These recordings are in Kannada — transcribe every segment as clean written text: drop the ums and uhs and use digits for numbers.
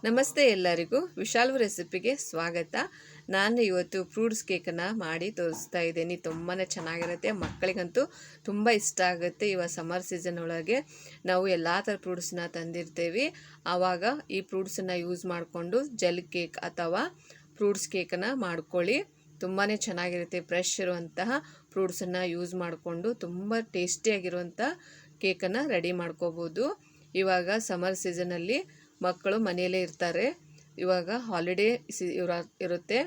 ನಮಸ್ತೆ ಎಲ್ಲರಿಗೂ ವಿಶಾಲ್ ರೆಸಿಪಿಗೆ ಸ್ವಾಗತ. ನಾನು ಇವತ್ತು ಫ್ರೂಟ್ಸ್ ಕೇಕನ್ನು ಮಾಡಿ ತೋರಿಸ್ತಾ ಇದ್ದೀನಿ. ತುಂಬಾ ಚೆನ್ನಾಗಿರುತ್ತೆ, ಮಕ್ಕಳಿಗಂತೂ ತುಂಬ ಇಷ್ಟ ಆಗುತ್ತೆ. ಇವಾಗ ಸಮ್ಮರ್ ಸೀಸನ್ ಒಳಗೆ ನಾವು ಎಲ್ಲ ಥರ ಫ್ರೂಟ್ಸನ್ನ ತಂದಿರ್ತೀವಿ. ಆವಾಗ ಈ ಫ್ರೂಟ್ಸನ್ನು ಯೂಸ್ ಮಾಡಿಕೊಂಡು ಜೆಲ್ ಕೇಕ್ ಅಥವಾ ಫ್ರೂಟ್ಸ್ ಕೇಕನ್ನು ಮಾಡ್ಕೊಳ್ಳಿ. ತುಂಬಾ ಚೆನ್ನಾಗಿರುತ್ತೆ. ಫ್ರೆಶ್ ಇರುವಂತಹ ಫ್ರೂಟ್ಸನ್ನು ಯೂಸ್ ಮಾಡಿಕೊಂಡು ತುಂಬ ಟೇಸ್ಟಿಯಾಗಿರುವಂಥ ಕೇಕನ್ನು ರೆಡಿ ಮಾಡ್ಕೋಬೋದು. ಇವಾಗ ಸಮ್ಮರ್ ಸೀಸನಲ್ಲಿ ಮಕ್ಕಳು ಮನೆಯಲ್ಲೇ ಇರ್ತಾರೆ. ಇವಾಗ ಹಾಲಿಡೇ ಇರುತ್ತೆ,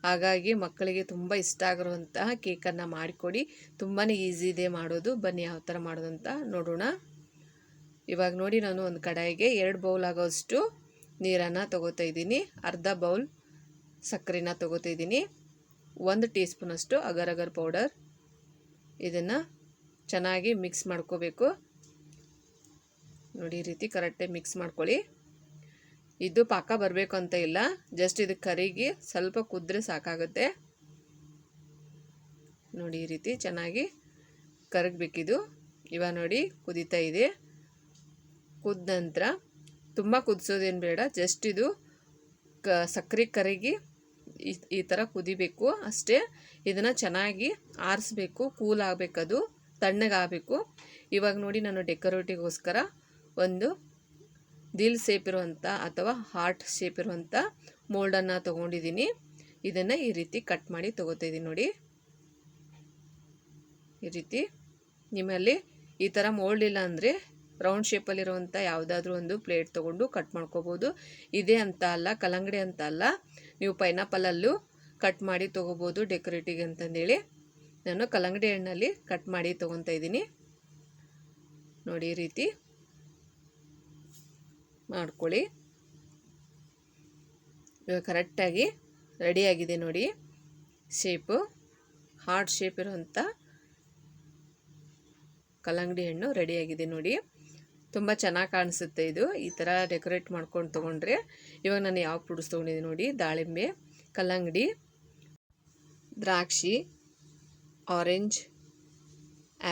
ಹಾಗಾಗಿ ಮಕ್ಕಳಿಗೆ ತುಂಬ ಇಷ್ಟ ಆಗಿರುವಂತಹ ಕೇಕನ್ನು ಮಾಡಿಕೊಡಿ. ತುಂಬಾ ಈಸಿ ಇದೆ ಮಾಡೋದು. ಬನ್ನಿ ಯಾವ ಥರ ಮಾಡೋದು ಅಂತ ನೋಡೋಣ. ಇವಾಗ ನೋಡಿ, ನಾನು ಒಂದು ಕಡಾಯಿಗೆ 2 ಬೌಲ್ ಆಗೋಷ್ಟು ನೀರನ್ನು ತೊಗೋತಾ ಇದ್ದೀನಿ. ಅರ್ಧ ಬೌಲ್ ಸಕ್ಕರೆನ ತೊಗೋತಾ ಇದ್ದೀನಿ. 1 ಟೀ ಸ್ಪೂನಷ್ಟು ಅಗರ್ ಅಗರ್ ಪೌಡರ್. ಇದನ್ನು ಚೆನ್ನಾಗಿ ಮಿಕ್ಸ್ ಮಾಡ್ಕೋಬೇಕು. ನೋಡಿ, ಈ ರೀತಿ ಕರೆಕ್ಟಾಗಿ ಮಿಕ್ಸ್ ಮಾಡ್ಕೊಳ್ಳಿ. ಇದು ಪಾಕ ಬರಬೇಕು ಅಂತ ಇಲ್ಲ, ಜಸ್ಟ್ ಇದು ಕರಿಗೆ ಸ್ವಲ್ಪ ಕುದ್ರೆ ಸಾಕಾಗುತ್ತೆ. ನೋಡಿ, ಈ ರೀತಿ ಚೆನ್ನಾಗಿ ಕರಗಬೇಕಿದು. ಇವಾಗ ನೋಡಿ ಕುದೀತಾ ಇದೆ. ಕುದ್ದ ನಂತರ ತುಂಬ ಕುದಿಸೋದೇನು ಬೇಡ, ಜಸ್ಟ್ ಇದು ಸಕ್ಕರೆ ಕರಗಿ ಈ ಥರ ಕುದಿಬೇಕು ಅಷ್ಟೇ. ಇದನ್ನು ಚೆನ್ನಾಗಿ ಆರಿಸ್ಬೇಕು, ಕೂಲ್ ಆಗಬೇಕದು, ತಣ್ಣಗಾಗಬೇಕು. ಇವಾಗ ನೋಡಿ, ನಾನು ಡೆಕೋರೇಟಿಗೋಸ್ಕರ ಒಂದು ದಿಲ್ ಶೇಪ್ ಇರುವಂಥ ಅಥವಾ ಹಾರ್ಟ್ ಶೇಪ್ ಇರುವಂಥ ಮೋಲ್ಡನ್ನು ತೊಗೊಂಡಿದ್ದೀನಿ. ಇದನ್ನು ಈ ರೀತಿ ಕಟ್ ಮಾಡಿ ತೊಗೋತಾ ಇದ್ದೀನಿ. ನೋಡಿ, ಈ ರೀತಿ ನಿಮ್ಮಲ್ಲಿ ಈ ಥರ ಮೋಲ್ಡ್ ಇಲ್ಲ ಅಂದರೆ ರೌಂಡ್ ಶೇಪಲ್ಲಿರುವಂಥ ಯಾವುದಾದ್ರೂ ಒಂದು ಪ್ಲೇಟ್ ತೊಗೊಂಡು ಕಟ್ ಮಾಡ್ಕೋಬೋದು. ಇದೇ ಅಂತ ಅಲ್ಲ, ಕಲ್ಲಂಗಡಿ ಅಂತ ಅಲ್ಲ, ನೀವು ಪೈನಾಪಲಲ್ಲೂ ಕಟ್ ಮಾಡಿ ತೊಗೋಬೋದು ಡೆಕೋರೇಟಿಗೆ ಅಂತಂದೇಳಿ. ನಾನು ಕಲ್ಲಂಗಡಿ ಹಣ್ಣಲ್ಲಿ ಕಟ್ ಮಾಡಿ ತೊಗೊತಾ ಇದ್ದೀನಿ. ನೋಡಿ, ಈ ರೀತಿ ಮಾಡ್ಕೊಳ್ಳಿ. ಇವಾಗ ಕರೆಕ್ಟಾಗಿ ರೆಡಿಯಾಗಿದೆ ನೋಡಿ. ಶೇಪು ಹಾರ್ಟ್ ಶೇಪ್ ಇರುವಂಥ ಕಲ್ಲಂಗಡಿ ಹಣ್ಣು ರೆಡಿಯಾಗಿದೆ ನೋಡಿ. ತುಂಬ ಚೆನ್ನಾಗಿ ಕಾಣಿಸುತ್ತೆ ಇದು, ಈ ಥರ ಡೆಕೋರೇಟ್ ಮಾಡ್ಕೊಂಡು ತೊಗೊಂಡ್ರೆ. ಇವಾಗ ನಾನು ಯಾವ ಫ್ರೂಟ್ಸ್ ತೊಗೊಂಡಿದ್ದೀನಿ ನೋಡಿ. ದಾಳಿಂಬೆ, ಕಲ್ಲಂಗಡಿ, ದ್ರಾಕ್ಷಿ, ಆರೆಂಜ್,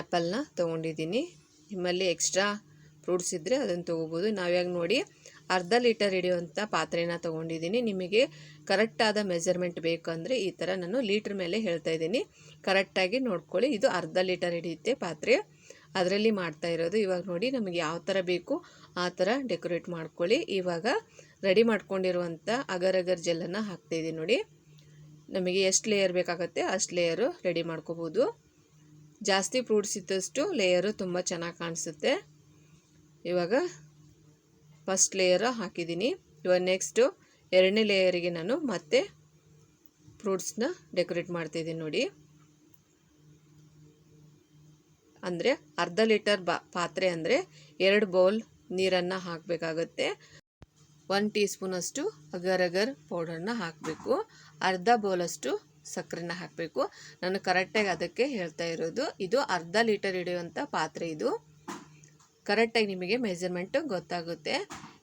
ಆ್ಯಪಲ್ನ ತೊಗೊಂಡಿದ್ದೀನಿ. ನಿಮ್ಮಲ್ಲಿ ಎಕ್ಸ್ಟ್ರಾ ಫ್ರೂಟ್ಸ್ ಇದ್ದರೆ ಅದನ್ನು ತೊಗೋಬೋದು. ನಾವ್ಯಾಗ ನೋಡಿ ಅರ್ಧ ಲೀಟರ್ ಹಿಡಿಯುವಂಥ ಪಾತ್ರೆನ ತೊಗೊಂಡಿದ್ದೀನಿ. ನಿಮಗೆ ಕರೆಕ್ಟಾದ ಮೆಜರ್ಮೆಂಟ್ ಬೇಕು ಅಂದರೆ ಈ ಥರ ನಾನು ಲೀಟ್ರ್ ಮೇಲೆ ಹೇಳ್ತಾ ಇದ್ದೀನಿ, ಕರೆಕ್ಟಾಗಿ ನೋಡ್ಕೊಳ್ಳಿ. ಇದು ಅರ್ಧ ಲೀಟರ್ ಹಿಡಿಯುತ್ತೆ ಪಾತ್ರೆ, ಅದರಲ್ಲಿ ಮಾಡ್ತಾ ಇರೋದು. ಇವಾಗ ನೋಡಿ, ನಮಗೆ ಯಾವ ಥರ ಬೇಕು ಆ ಥರ ಡೆಕೋರೇಟ್ ಮಾಡ್ಕೊಳ್ಳಿ. ಇವಾಗ ರೆಡಿ ಮಾಡ್ಕೊಂಡಿರುವಂಥ ಅಗರ್ ಅಗರ್ ಜೆಲ್ಲನ್ನು ಹಾಕ್ತಾಯಿದ್ದೀನಿ ನೋಡಿ. ನಮಗೆ ಎಷ್ಟು ಲೇಯರ್ ಬೇಕಾಗುತ್ತೆ ಅಷ್ಟು ಲೇಯರು ರೆಡಿ ಮಾಡ್ಕೋಬೋದು. ಜಾಸ್ತಿ ಫ್ರೂಟ್ಸ್ ಇದ್ದಷ್ಟು ಲೇಯರು ತುಂಬ ಚೆನ್ನಾಗಿ ಕಾಣಿಸುತ್ತೆ. ಇವಾಗ ಫಸ್ಟ್ ಲೇಯರ್ ಹಾಕಿದ್ದೀನಿ. ಇವಾಗ ನೆಕ್ಸ್ಟು 2ನೇ ಲೇಯರಿಗೆ ನಾನು ಮತ್ತೆ ಫ್ರೂಟ್ಸ್ನ ಡೆಕೋರೇಟ್ ಮಾಡ್ತಾಯಿದ್ದೀನಿ ನೋಡಿ. ಅಂದರೆ ಅರ್ಧ ಲೀಟರ್ ಪಾತ್ರೆ ಅಂದರೆ 2 ಬೌಲ್ ನೀರನ್ನು ಹಾಕಬೇಕಾಗತ್ತೆ. 1 ಟೀ ಸ್ಪೂನಷ್ಟು ಅಗರ್ ಅಗರ್ ಪೌಡರ್ನ ಹಾಕಬೇಕು. ಅರ್ಧ ಬೌಲಷ್ಟು ಸಕ್ಕರೆನ ಹಾಕಬೇಕು. ನಾನು ಕರೆಕ್ಟಾಗಿ ಅದಕ್ಕೆ ಹೇಳ್ತಾ ಇರೋದು. ಇದು ಅರ್ಧ ಲೀಟರ್ ಹಿಡಿಯುವಂಥ ಪಾತ್ರೆ. ಇದು ಕರೆಕ್ಟಾಗಿ ನಿಮಗೆ ಮೆಜರ್ಮೆಂಟು ಗೊತ್ತಾಗುತ್ತೆ.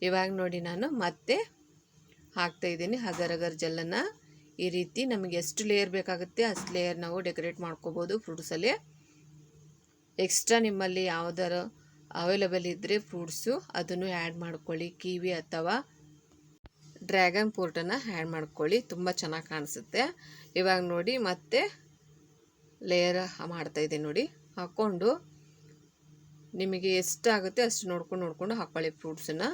ಇವಾಗ ನೋಡಿ, ನಾನು ಮತ್ತೆ ಹಾಕ್ತಾಯಿದ್ದೀನಿ ಅಗರ್ ಅಗರ್ ಜೆಲ್ಲನ್ನು. ಈ ರೀತಿ ನಮಗೆ ಎಷ್ಟು ಲೇಯರ್ ಬೇಕಾಗುತ್ತೆ ಅಷ್ಟು ಲೇಯರ್ ನಾವು ಡೆಕೋರೇಟ್ ಮಾಡ್ಕೋಬೋದು ಫ್ರೂಟ್ಸಲ್ಲಿ. ಎಕ್ಸ್ಟ್ರಾ ನಿಮ್ಮಲ್ಲಿ ಯಾವುದಾರು ಅವೈಲೇಬಲ್ ಇದ್ದರೆ ಫ್ರೂಟ್ಸು ಅದನ್ನು ಆ್ಯಡ್ ಮಾಡ್ಕೊಳ್ಳಿ. ಕಿವಿ ಅಥವಾ ಡ್ರ್ಯಾಗನ್ ಫ್ರೂಟನ್ನು ಆ್ಯಡ್ ಮಾಡ್ಕೊಳ್ಳಿ, ತುಂಬ ಚೆನ್ನಾಗಿ ಕಾಣಿಸುತ್ತೆ. ಇವಾಗ ನೋಡಿ, ಮತ್ತೆ ಲೇಯರ್ ಮಾಡ್ತಾಯಿದ್ದೀನಿ ನೋಡಿ. ಹಾಕ್ಕೊಂಡು ನಿಮಗೆ ಎಷ್ಟಾಗುತ್ತೆ ಅಷ್ಟು ನೋಡ್ಕೊಂಡು ಹಾಕ್ಕೊಳ್ಳಿ ಫ್ರೂಟ್ಸನ್ನು.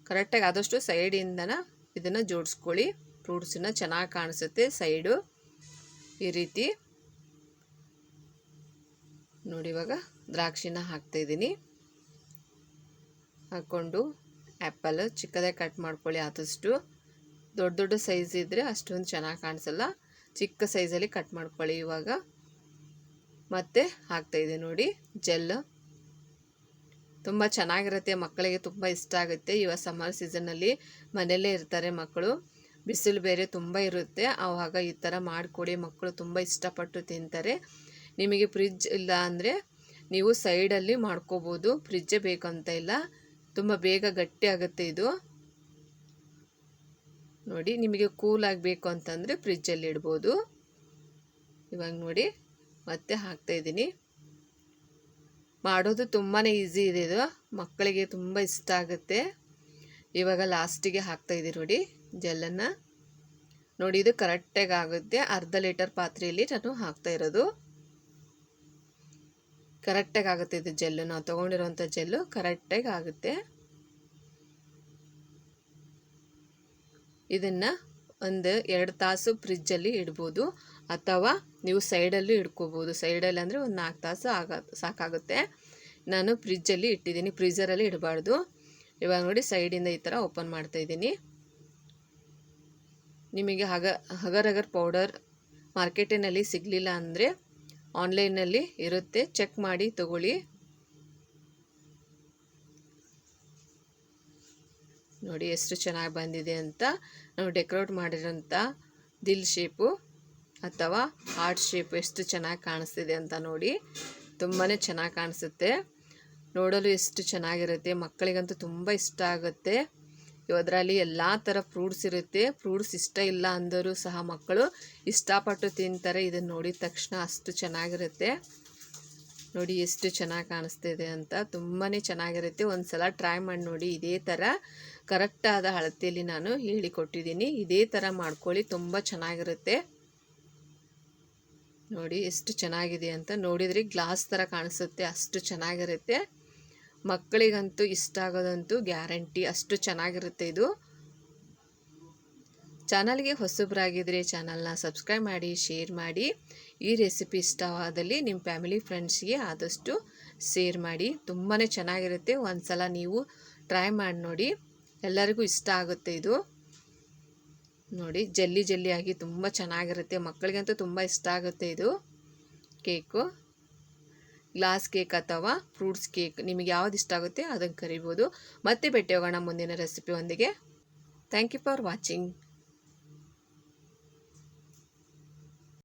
ಕರೆಕ್ಟಾಗಿ ಆದಷ್ಟು ಸೈಡಿಂದನ ಇದನ್ನು ಜೋಡಿಸ್ಕೊಳ್ಳಿ. ಫ್ರೂಟ್ಸನ್ನು ಚೆನ್ನಾಗಿ ಕಾಣಿಸುತ್ತೆ ಸೈಡು ಈ ರೀತಿ ನೋಡಿ. ಇವಾಗ ದ್ರಾಕ್ಷಿನ ಹಾಕ್ತಾಯಿದ್ದೀನಿ. ಹಾಕ್ಕೊಂಡು ಆ್ಯಪಲ್ ಚಿಕ್ಕದಾಗಿ ಕಟ್ ಮಾಡ್ಕೊಳ್ಳಿ. ಆದಷ್ಟು ದೊಡ್ಡ ಸೈಜ್ ಇದ್ದರೆ ಅಷ್ಟೊಂದು ಚೆನ್ನಾಗಿ ಕಾಣಿಸಲ್ಲ, ಚಿಕ್ಕ ಸೈಜಲ್ಲಿ ಕಟ್ ಮಾಡ್ಕೊಳ್ಳಿ. ಇವಾಗ ಮತ್ತೆ ಹಾಕ್ತಾಯಿದೆ ನೋಡಿ ಜೆಲ್. ತುಂಬ ಚೆನ್ನಾಗಿರುತ್ತೆ, ಮಕ್ಕಳಿಗೆ ತುಂಬ ಇಷ್ಟ ಆಗುತ್ತೆ. ಇವಾಗ ಸಮ್ಮರ್ ಸೀಸನ್ನಲ್ಲಿ ಮನೆಯಲ್ಲೇ ಇರ್ತಾರೆ ಮಕ್ಕಳು, ಬಿಸಿಲು ಬೇರೆ ತುಂಬ ಇರುತ್ತೆ. ಆವಾಗ ಈ ಥರ ಮಾಡಿಕೊಡಿ, ಮಕ್ಕಳು ತುಂಬ ಇಷ್ಟಪಟ್ಟು ತಿಂತಾರೆ. ನಿಮಗೆ ಫ್ರಿಜ್ ಇಲ್ಲ ಅಂದರೆ ನೀವು ಸೈಡಲ್ಲಿ ಮಾಡ್ಕೋಬೋದು, ಫ್ರಿಜ್ಜೇ ಬೇಕಂತ ಇಲ್ಲ. ತುಂಬ ಬೇಗ ಗಟ್ಟಿ ಆಗುತ್ತೆ ಇದು ನೋಡಿ. ನಿಮಗೆ ಕೂಲ್ ಆಗಬೇಕು ಅಂತಂದರೆ ಫ್ರಿಜ್ಜಲ್ಲಿ ಇಡ್ಬೋದು. ಇವಾಗ ನೋಡಿ ಮತ್ತೆ ಹಾಕ್ತಾಯಿದ್ದೀನಿ. ಮಾಡೋದು ತುಂಬಾ ಈಸಿ ಇದೆ ಇದು, ಮಕ್ಕಳಿಗೆ ತುಂಬ ಇಷ್ಟ ಆಗುತ್ತೆ. ಇವಾಗ ಲಾಸ್ಟಿಗೆ ಹಾಕ್ತಾಯಿದ್ದೀನಿ ನೋಡಿ ಜೆಲ್ಲನ್ನು. ನೋಡಿ ಇದು ಕರೆಕ್ಟಾಗಿ ಆಗುತ್ತೆ. ಅರ್ಧ ಲೀಟರ್ ಪಾತ್ರೆಯಲ್ಲಿ ನಾನು ಹಾಕ್ತಾ ಇರೋದು. ಕರೆಕ್ಟಾಗಿ ಆಗುತ್ತೆ ಇದು ಜೆಲ್ಲು, ನಾವು ತೊಗೊಂಡಿರೋಂಥ ಜೆಲ್ಲು ಕರೆಕ್ಟಾಗಿ ಆಗುತ್ತೆ. ಇದನ್ನು ಒಂದು 2 ತಾಸು ಫ್ರಿಜ್ಜಲ್ಲಿ ಇಡ್ಬೋದು, ಅಥವಾ ನೀವು ಸೈಡಲ್ಲೂ ಇಡ್ಕೋಬೋದು. ಸೈಡಲ್ಲಿ ಅಂದರೆ ಒಂದು 4 ತಾಸು ಸಾಕಾಗುತ್ತೆ. ನಾನು ಫ್ರಿಜ್ಜಲ್ಲಿ ಇಟ್ಟಿದ್ದೀನಿ, ಫ್ರೀಝರಲ್ಲಿ ಇಡಬಾರ್ದು. ಇವಾಗ ನೋಡಿ ಸೈಡಿಂದ ಈ ಥರ ಓಪನ್ ಮಾಡ್ತಾಯಿದ್ದೀನಿ. ನಿಮಗೆ ಅಗರ್ ಅಗರ್ ಪೌಡರ್ ಮಾರ್ಕೆಟಿನಲ್ಲಿ ಸಿಗಲಿಲ್ಲ ಅಂದರೆ ಆನ್ಲೈನಲ್ಲಿ ಇರುತ್ತೆ, ಚೆಕ್ ಮಾಡಿ ತಗೊಳ್ಳಿ. ನೋಡಿ ಎಷ್ಟು ಚೆನ್ನಾಗಿ ಬಂದಿದೆ ಅಂತ. ನಾವು ಡೆಕೋರೇಟ್ ಮಾಡಿರೋಂಥ ದಿಲ್ ಶೇಪು ಅಥವಾ ಹಾರ್ಟ್ ಶೇಪ್ ಎಷ್ಟು ಚೆನ್ನಾಗಿ ಕಾಣಿಸ್ತಿದೆ ಅಂತ ನೋಡಿ. ತುಂಬಾ ಚೆನ್ನಾಗಿ ಕಾಣಿಸುತ್ತೆ, ನೋಡಲು ಎಷ್ಟು ಚೆನ್ನಾಗಿರುತ್ತೆ. ಮಕ್ಕಳಿಗಂತೂ ತುಂಬ ಇಷ್ಟ ಆಗುತ್ತೆ. ಇದರಲ್ಲಿ ಎಲ್ಲ ಥರ ಫ್ರೂಟ್ಸ್ ಇರುತ್ತೆ. ಫ್ರೂಟ್ಸ್ ಇಷ್ಟ ಇಲ್ಲ ಅಂದರೂ ಸಹ ಮಕ್ಕಳು ಇಷ್ಟಪಟ್ಟು ತಿಂತಾರೆ. ಇದನ್ನು ನೋಡಿದ ತಕ್ಷಣ ಅಷ್ಟು ಚೆನ್ನಾಗಿರುತ್ತೆ. ನೋಡಿ ಎಷ್ಟು ಚೆನ್ನಾಗಿ ಕಾಣಿಸ್ತಿದೆ ಅಂತ, ತುಂಬಾ ಚೆನ್ನಾಗಿರುತ್ತೆ. ಒಂದು ಸಲ ಟ್ರೈ ಮಾಡಿ ನೋಡಿ. ಇದೇ ಥರ ಕರೆಕ್ಟಾದ ಅಳತೆಯಲ್ಲಿ ನಾನು ಹೇಳಿಕೊಟ್ಟಿದ್ದೀನಿ. ಇದೇ ಥರ ಮಾಡ್ಕೊಳ್ಳಿ, ತುಂಬ ಚೆನ್ನಾಗಿರುತ್ತೆ. ನೋಡಿ ಎಷ್ಟು ಚೆನ್ನಾಗಿದೆ ಅಂತ. ನೋಡಿದರೆ ಗ್ಲಾಸ್ ಥರ ಕಾಣಿಸುತ್ತೆ, ಅಷ್ಟು ಚೆನ್ನಾಗಿರುತ್ತೆ. ಮಕ್ಕಳಿಗಂತೂ ಇಷ್ಟ ಆಗೋದಂತೂ ಗ್ಯಾರಂಟಿ, ಅಷ್ಟು ಚೆನ್ನಾಗಿರುತ್ತೆ ಇದು. ಚಾನಲ್ಗೆ ಹೊಸಬರಾಗಿದ್ದರೆ ಚಾನಲ್ನ ಸಬ್ಸ್ಕ್ರೈಬ್ ಮಾಡಿ, ಶೇರ್ ಮಾಡಿ. ಈ ರೆಸಿಪಿ ಇಷ್ಟವಾದಲ್ಲಿ ನಿಮ್ಮ ಫ್ಯಾಮಿಲಿ ಫ್ರೆಂಡ್ಸ್ಗೆ ಆದಷ್ಟು ಶೇರ್ ಮಾಡಿ. ತುಂಬಾ ಚೆನ್ನಾಗಿರುತ್ತೆ. ಒಂದು ಸಲ ನೀವು ಟ್ರೈ ಮಾಡಿ ನೋಡಿ, ಎಲ್ಲರಿಗೂ ಇಷ್ಟ ಆಗುತ್ತೆ ಇದು. ನೋಡಿ ಜಲ್ಲಿ ಜಲ್ಲಿಯಾಗಿ ತುಂಬ ಚೆನ್ನಾಗಿರುತ್ತೆ. ಮಕ್ಕಳಿಗಂತೂ ತುಂಬ ಇಷ್ಟ ಆಗುತ್ತೆ ಇದು ಕೇಕು. ಗ್ಲಾಸ್ ಕೇಕ್ ಅಥವಾ ಫ್ರೂಟ್ಸ್ ಕೇಕ್, ನಿಮಗೆ ಯಾವ್ದು ಇಷ್ಟ ಆಗುತ್ತೆ ಅದನ್ನು ಕರಿಬೋದು. ಮತ್ತೆ ಭೇಟಿ ಹೋಗೋಣ ಮುಂದಿನ ರೆಸಿಪಿ ಒಂದಿಗೆ. Thank you for watching.